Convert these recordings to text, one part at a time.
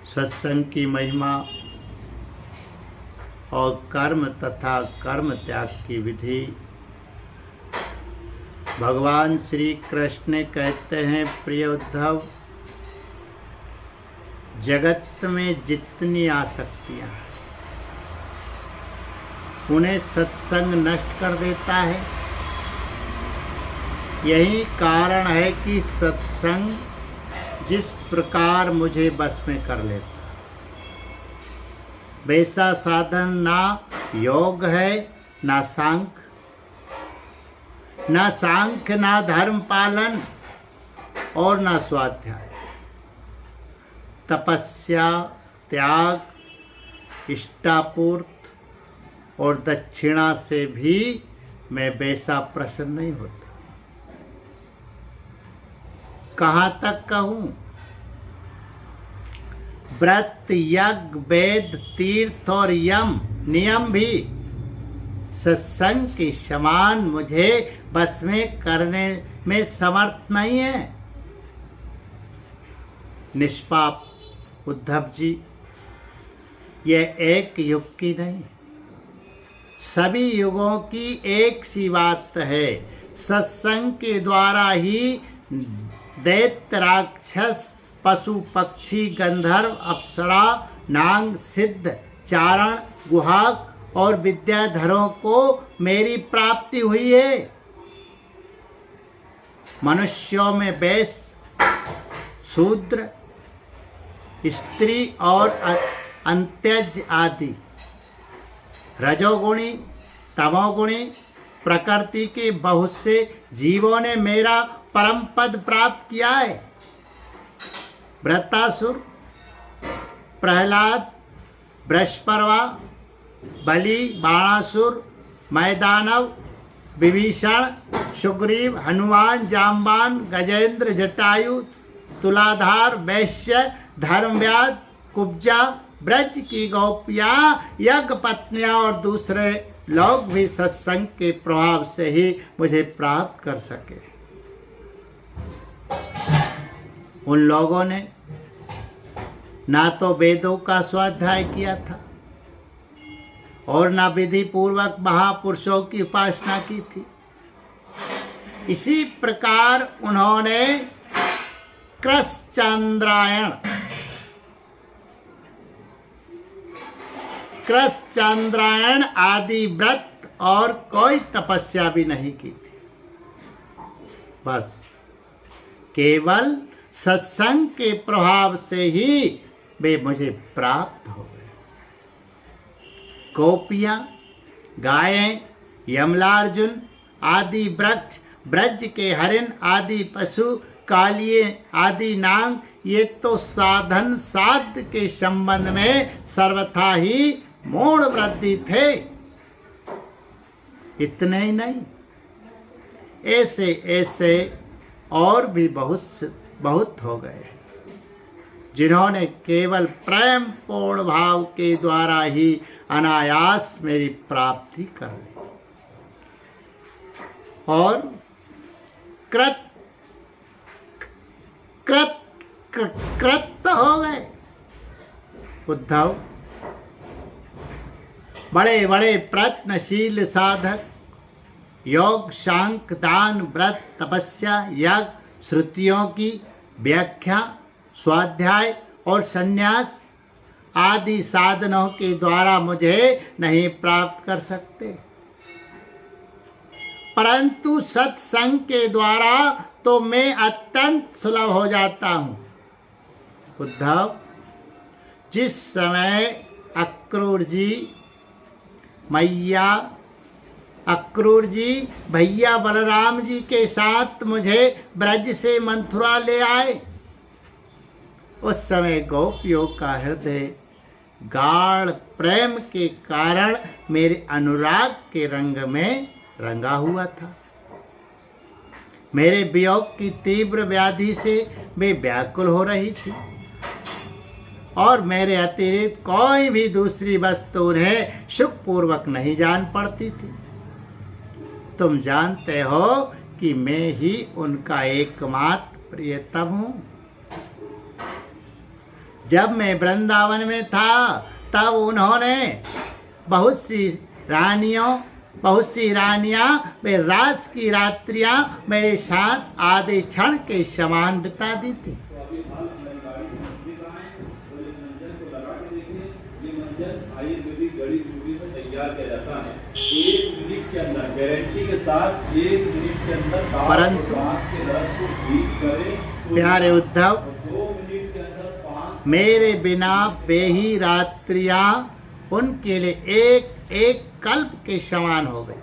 सत्संग की महिमा और कर्म तथा कर्म त्याग की विधि। भगवान श्री कृष्ण कहते हैं, प्रिय उद्धव, जगत में जितनी आसक्तियां उन्हें सत्संग नष्ट कर देता है। यही कारण है कि सत्संग जिस प्रकार मुझे बस में कर लेता, वैसा साधन ना योग है, ना सांख्य, ना धर्म पालन और ना स्वाध्याय। तपस्या, त्याग, इष्टापूर्त और दक्षिणा से भी मैं वैसा प्रसन्न नहीं होता। कहाँ तक कहूँ? व्रत, यज्ञ, वेद, तीर्थ और यम नियम भी सत्संग के समान मुझे बस में करने में समर्थ नहीं है। निष्पाप उद्धव जी, यह एक युग की नहीं, सभी युगों की एक सी बात है। सत्संग के द्वारा ही दैत्य, राक्षस, पशु, पक्षी, गंधर्व, अप्सरा, नाग, सिद्ध, चारण, गुहाक और विद्याधरों को मेरी प्राप्ति हुई है। मनुष्यों में वैश्य, शूद्र, स्त्री और अंत्यज आदि रजोगुणी, तमोगुणी प्रकृति के बहुत से जीवों ने मेरा परम पद प्राप्त किया है। वृत्तासुर, प्रहलाद, बृहस्पर्वा, बलि, बाणासुर, मैदानव, विभीषण, सुग्रीव, हनुमान, जाम्बान, गजेंद्र, जटायु, तुलाधार, वैश्य, धर्मव्याध, कुब्जा, ब्रज की गोपियां, यज्ञ पत्नियां और दूसरे लोग भी सत्संग के प्रभाव से ही मुझे प्राप्त कर सके। उन लोगों ने ना तो वेदों का स्वाध्याय किया था और ना विधि पूर्वक महापुरुषों की उपासना की थी। इसी प्रकार उन्होंने कृष्ण आदि व्रत और कोई तपस्या भी नहीं की थी। बस केवल सत्संग के प्रभाव से ही वे मुझे प्राप्त हो गए। गोपियां, गायें, यमलार्जुन आदि वृक्ष, ब्रज के हरिण आदि पशु, कालिए आदि नाग, ये तो साधन साध्य के संबंध में सर्वथा ही मूढ़ वृद्धि थे। इतने ही नहीं, ऐसे और भी बहुत हो गए जिन्होंने केवल प्रेम पूर्ण भाव के द्वारा ही अनायास मेरी प्राप्ति कर ली और कृत हो गए। उद्धव, बड़े बड़े प्रयत्नशील साधक योग, सांख्य, दान, व्रत, तपस्या, यज्ञ, श्रुतियों की व्याख्या, स्वाध्याय और संन्यास आदि साधनों के द्वारा मुझे नहीं प्राप्त कर सकते, परंतु सत्संग के द्वारा तो मैं अत्यंत सुलभ हो जाता हूँ। उद्धव, जिस समय अक्रूर जी भैया बलराम जी के साथ मुझे ब्रज से मथुरा ले आए, उस समय गोपियों का हृदय गाढ़ प्रेम के कारण मेरे अनुराग के रंग में रंगा हुआ था। मेरे वियोग की तीव्र व्याधि से वे व्याकुल हो रही थी और मेरे अतिरिक्त कोई भी दूसरी वस्तु उन्हें सुखपूर्वक नहीं जान पड़ती थी। तुम जानते हो कि मैं ही उनका एकमात्र प्रियतम हूँ। जब मैं वृंदावन में था तब उन्होंने बहुत सी रानियां वे रास की रात्रियां मेरे साथ आधे क्षण के समान बिता दी थी। परंतु प्यारे उद्धव, मेरे बिना वे ही रात्रियां उनके लिए एक एक कल्प के समान हो गए।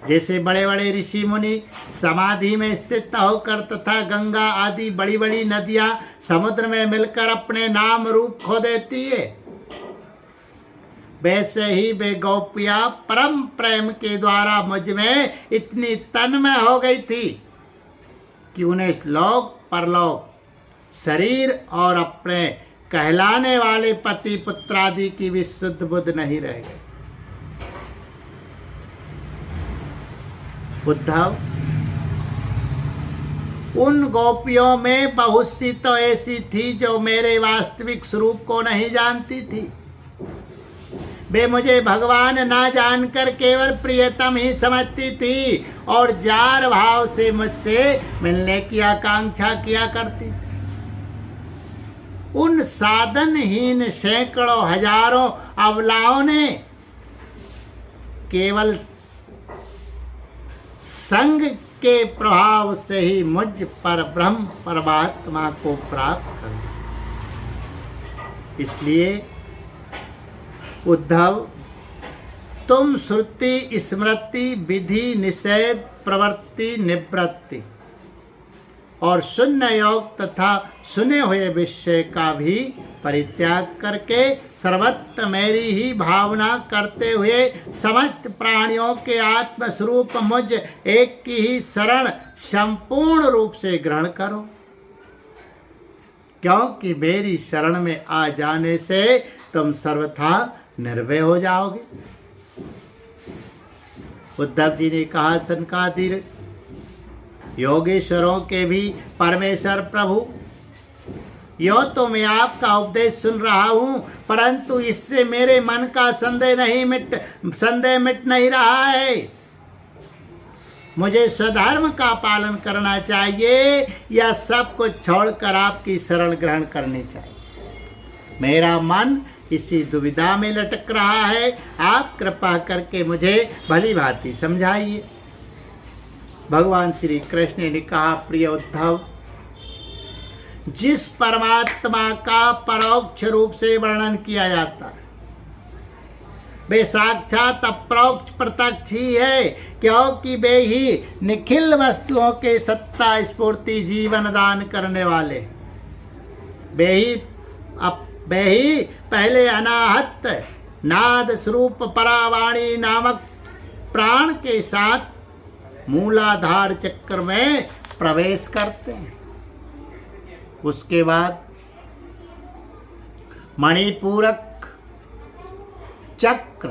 जैसे बड़े बड़े ऋषि मुनि समाधि में स्थित होकर तथा गंगा आदि बड़ी बड़ी नदियां समुद्र में मिलकर अपने नाम रूप खो देती है, वैसे ही वे गोपियां परम प्रेम के द्वारा मुझ में इतनी तन्मय हो गई थी कि उन्हें लोक परलोक, शरीर और अपने कहलाने वाले पति पुत्रादि की भी शुद्ध बुद्ध नहीं रह गई। उद्धव, उन गोपियों में बहुत सी तो ऐसी थी जो मेरे वास्तविक स्वरूप को नहीं जानती थी। वे मुझे भगवान ना जानकर केवल प्रियतम ही समझती थी और जार भाव से मुझसे मिलने की आकांक्षा किया करती थी। उन साधनहीन सैकड़ों हजारों अबलाओं ने केवल संग के प्रभाव से ही मुझ पर ब्रह्म परमात्मा को प्राप्त कर लिया। इसलिए उद्धव, तुम श्रुति स्मृति विधि निषेध प्रवृत्ति निवृत्ति और शून्य योग तथा सुने हुए विषय का भी परित्याग करके सर्वत्र मेरी ही भावना करते हुए समस्त प्राणियों के आत्मस्वरूप मुझ एक की ही शरण संपूर्ण रूप से ग्रहण करो, क्योंकि मेरी शरण में आ जाने से तुम सर्वथा निर्भय हो जाओगे। उद्धव जी ने कहा, सनकादिक योगेश्वरों के भी परमेश्वर प्रभु, यो तो मैं आपका उपदेश सुन रहा हूं, परंतु इससे मेरे मन का संदेह मिट नहीं रहा है। मुझे स्वधर्म का पालन करना चाहिए या सब कुछ छोड़कर आपकी शरण ग्रहण करनी चाहिए। मेरा मन इसी दुविधा में लटक रहा है। आप कृपा करके मुझे भली भांति समझाइए। भगवान श्री कृष्ण ने कहा, प्रिय उद्धव, जिस परमात्मा का परोक्ष रूप से वर्णन किया जाता है वे साक्षात अपरोक्ष प्रत्यक्ष ही है, क्योंकि वे ही निखिल वस्तुओं के सत्ता स्फूर्ति जीवन दान करने वाले। वे ही पहले अनाहत नाद स्वरूप परावाणी नामक प्राण के साथ मूलाधार चक्र में प्रवेश करते हैं। उसके बाद मणिपूरक चक्र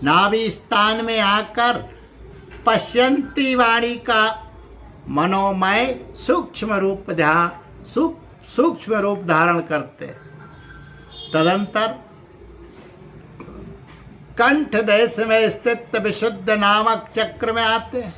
नाभि स्थान में आकर पश्यंती वाणी का मनोमय सूक्ष्म रूप धारण करते हैं। तदंतर कंठ देश में स्थित विशुद्ध नामक चक्र में आते हैं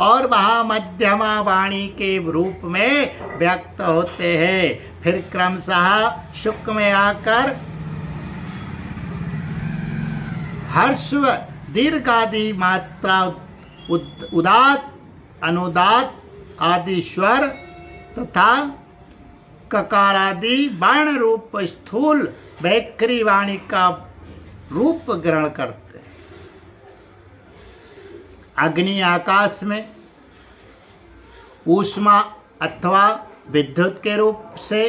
और वहां मध्यमा वाणी के रूप में व्यक्त होते हैं। फिर क्रमशः शुक्र में आकर हर्षव दीर्घादि मात्रा उदात अनुदात आदि स्वर तथा ककारादि वर्ण रूप स्थूल वैखरी वाणी का रूप ग्रहण करते हैं। अग्नि आकाश में ऊष्मा अथवा विद्युत के रूप से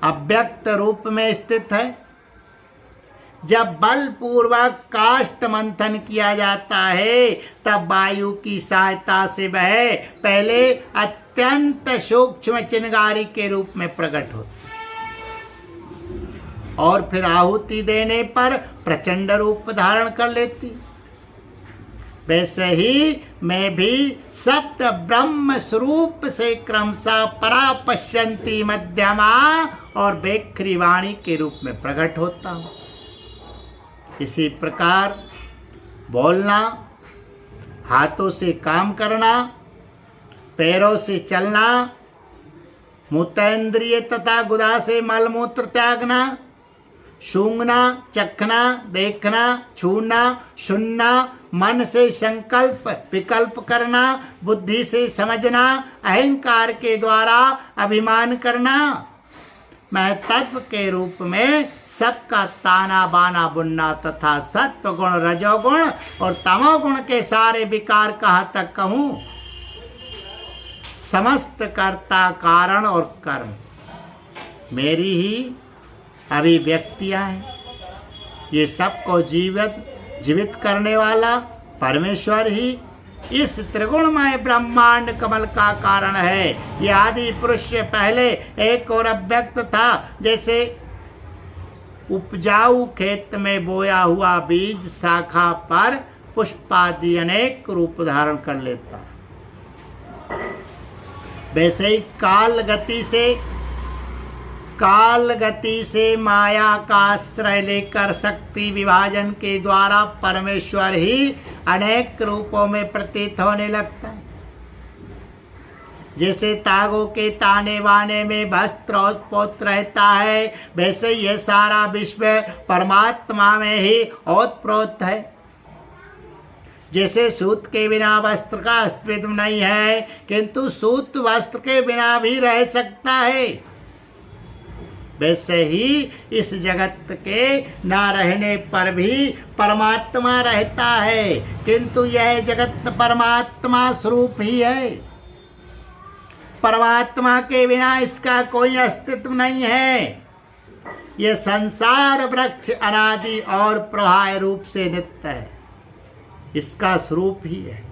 अव्यक्त रूप में स्थित है। जब बलपूर्वक काष्ठ मंथन किया जाता है तब वायु की सहायता से वह पहले अत्यंत सूक्ष्म चिंगारी के रूप में प्रकट होती और फिर आहुति देने पर प्रचंड रूप धारण कर लेती। वैसे ही मैं भी सप्त ब्रह्म स्वरूप से क्रमशः परा पश्यंती मध्यमा और बेखरी वाणी के रूप में प्रकट होता हूँ। इसी प्रकार बोलना, हाथों से काम करना, पैरों से चलना, मूत्रेंद्रिय तथा गुदा से मलमूत्र त्यागना, सूंघना, चखना, देखना, छूना, सुनना, मन से संकल्प विकल्प करना, बुद्धि से समझना, अहंकार के द्वारा अभिमान करना, मैं तत्व के रूप में सबका ताना बाना बुनना तथा सत्व गुण, रजोगुण और तमोगुण के सारे विकार कहाँ तक कहूँ, समस्त कर्ता कारण और कर्म मेरी ही अभिव्यक्तियां हैं। ये सबको जीवित करने वाला परमेश्वर ही इस त्रिगुणमय ब्रह्मांड कमल का कारण है। ये आदि पुरुष से पहले एक और अव्यक्त था। जैसे उपजाऊ खेत में बोया हुआ बीज शाखा पर पुष्पादि अनेक रूप धारण कर लेता है, वैसे ही काल गति से माया का आश्रय लेकर शक्ति विभाजन के द्वारा परमेश्वर ही अनेक रूपों में प्रतीत होने लगता है। जैसे तागों के ताने बाने में वस्त्र ओतप्रोत रहता है, वैसे यह सारा विश्व परमात्मा में ही ओतप्रोत है। जैसे सूत के बिना वस्त्र का अस्तित्व नहीं है, किंतु सूत वस्त्र के बिना भी रह सकता है, वैसे ही इस जगत के न रहने पर भी परमात्मा रहता है, किंतु यह जगत परमात्मा स्वरूप ही है। परमात्मा के बिना इसका कोई अस्तित्व नहीं है। यह संसार वृक्ष अनादि और प्रवाह रूप से नित्य है, इसका स्वरूप ही है।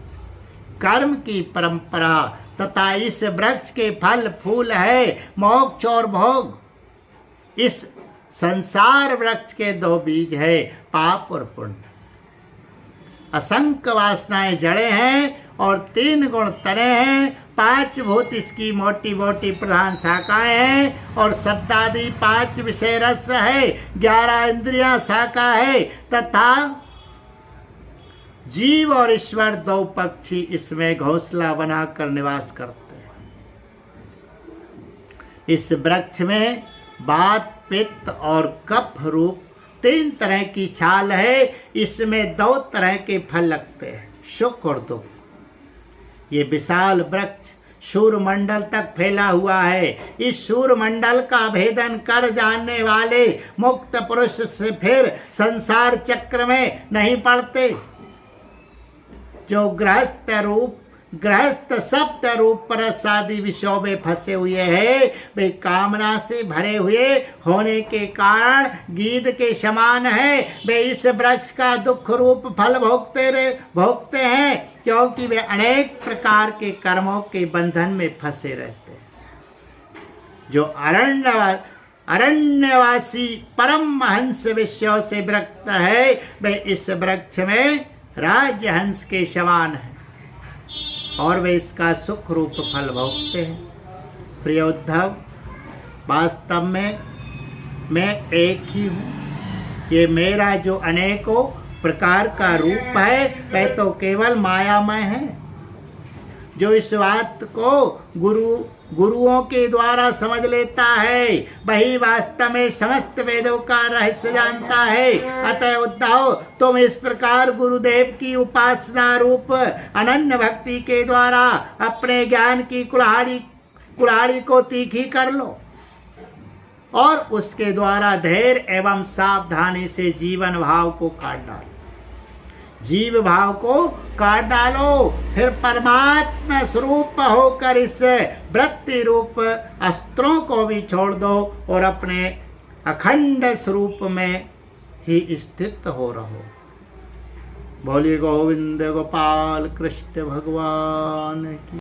कर्म की परंपरा तथा इस वृक्ष के फल फूल है मोक्ष और भोग। इस संसार वृक्ष के दो बीज है, पाप और पुण्य। असंख्य वासनाएं जड़े हैं और 3 गुण तने हैं। 5 भूत इसकी मोटी मोटी प्रधान शाखाएं हैं और शब्दादि 5 विषय रस है। 11 इंद्रियां शाखा है तथा जीव और ईश्वर 2 पक्षी इसमें घोंसला बनाकर निवास करते हैं। इस वृक्ष में वात, पित्त और कफ रूप 3 तरह की छाल है। इसमें 2 तरह के फल लगते हैं, सुख और दुख। ये विशाल वृक्ष सूर्यमंडल तक फैला हुआ है। इस सूर्यमंडल का भेदन कर जानने वाले मुक्त पुरुष से फिर संसार चक्र में नहीं पड़ते। जो गृहस्थ सप्त रूप परसादि विषयों में फंसे हुए हैं, वे कामना से भरे हुए होने के कारण गीध के समान है। वे इस वृक्ष का दुख रूप फल भोगते हैं, क्योंकि वे अनेक प्रकार के कर्मों के बंधन में फंसे रहते हैं। जो अरण्यवासी परम हंस विषयों से विरक्त है, वे इस वृक्ष में राजहंस के समान है और वे इसका सुख रूप फल भोगते हैं। प्रिय उद्धव, वास्तव में मैं एक ही हूँ। ये मेरा जो अनेकों प्रकार का रूप है, वह तो केवल मायामय है। जो इस बात को गुरुओं के द्वारा समझ लेता है, वही वास्तव में समस्त वेदों का रहस्य जानता है। अतः उद्धव, तुम इस प्रकार गुरुदेव की उपासना रूप अनन्य भक्ति के द्वारा अपने ज्ञान की कुल्हाड़ी को तीखी कर लो और उसके द्वारा धैर्य एवं सावधानी से जीवन भाव को काट डालो। जीव भाव को काट डालो, फिर परमात्मा स्वरूप होकर इस वृत्ति रूप अस्त्रों को भी छोड़ दो और अपने अखंड स्वरूप में ही स्थित हो रहो। बोलिए गोविंद गोपाल कृष्ण भगवान की।